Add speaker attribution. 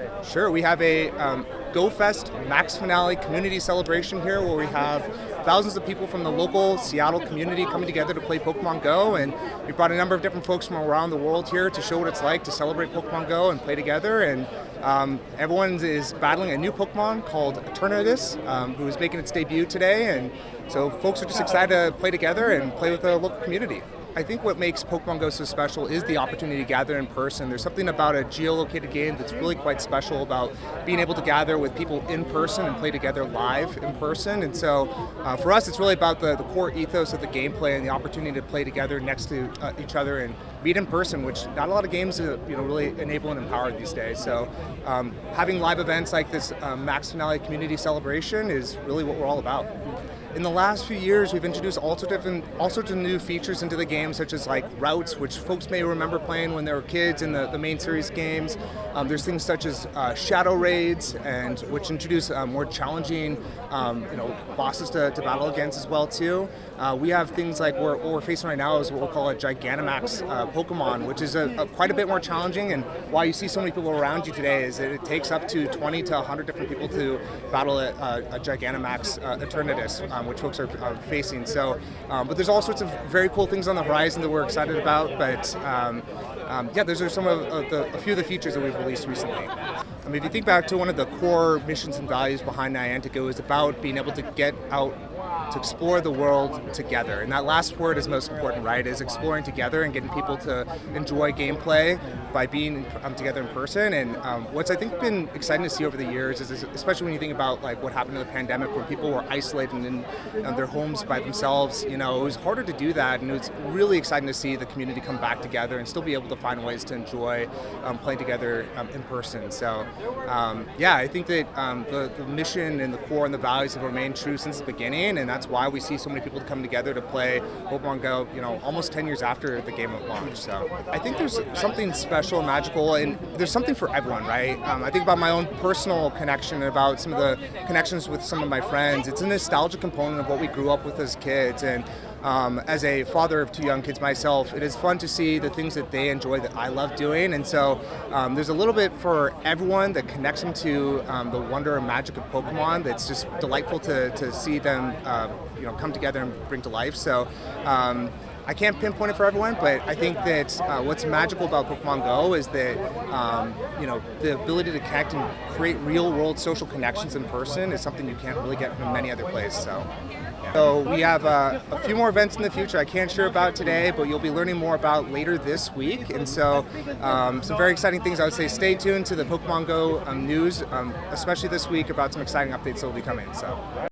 Speaker 1: today?
Speaker 2: Sure, we have a Go Fest Max Finale community celebration here where we have thousands of people from the local Seattle community coming together to play Pokemon Go, and we brought a number of different folks from around the world here to show what it's like to celebrate Pokemon Go and play together. And everyone is battling a new Pokemon called Eternatus, who is making its debut today, and so folks are just excited to play together and play with the local community. I think what makes Pokemon Go so special is the opportunity to gather in person. There's something about a geolocated game that's really quite special about being able to gather with people in person and play together live in person. And so for us, it's really about the core ethos of the gameplay and the opportunity to play together next to each other and meet in person, which not a lot of games really enable and empower these days. So having live events like this Max Finale community celebration is really what we're all about. In the last few years, we've introduced all sorts of new features into the game, such as like routes, which folks may remember playing when they were kids in the main series games. There's things such as shadow raids, and which introduce more challenging, bosses to battle against as well too. We have things like what we're facing right now is what we'll call a Gigantamax Pokemon, which is quite a bit more challenging. And why you see so many people around you today is that it takes up to 20 to 100 different people to battle a Gigantamax Eternatus, which folks are facing. So, but there's all sorts of very cool things on the horizon that we're excited about. But those are some of a few of the features that we've released recently. If you think back to one of the core missions and values behind Niantic, it was about being able to get out to explore the world together. And that last word is most important, right? Is exploring together and getting people to enjoy gameplay by being together in person. And what's I think been exciting to see over the years is especially when you think about like what happened in the pandemic, where people were isolated in their homes by themselves. It was harder to do that, and it's really exciting to see the community come back together and still be able to find ways to enjoy playing together in person. So I think that the mission and the core and the values have remained true since the beginning, and that's why we see so many people come together to play Pokemon Go, almost 10 years after the game launched. So I think there's something special and magical, and there's something for everyone, right? I think about my own personal connection, about some of the connections with some of my friends. It's a nostalgic component of what we grew up with as kids, and as a father of two young kids myself, it is fun to see the things that they enjoy that I love doing. And so there's a little bit for everyone that connects them to the wonder and magic of Pokemon that's just delightful to see them come together and bring to life. So I can't pinpoint it for everyone, but I think that what's magical about Pokemon Go is that the ability to connect and create real-world social connections in person is something you can't really get from many other places. So we have a few more events in the future I can't share about today, but you'll be learning more about later this week. And so some very exciting things. I would say stay tuned to the Pokemon Go news, especially this week, about some exciting updates that will be coming. So.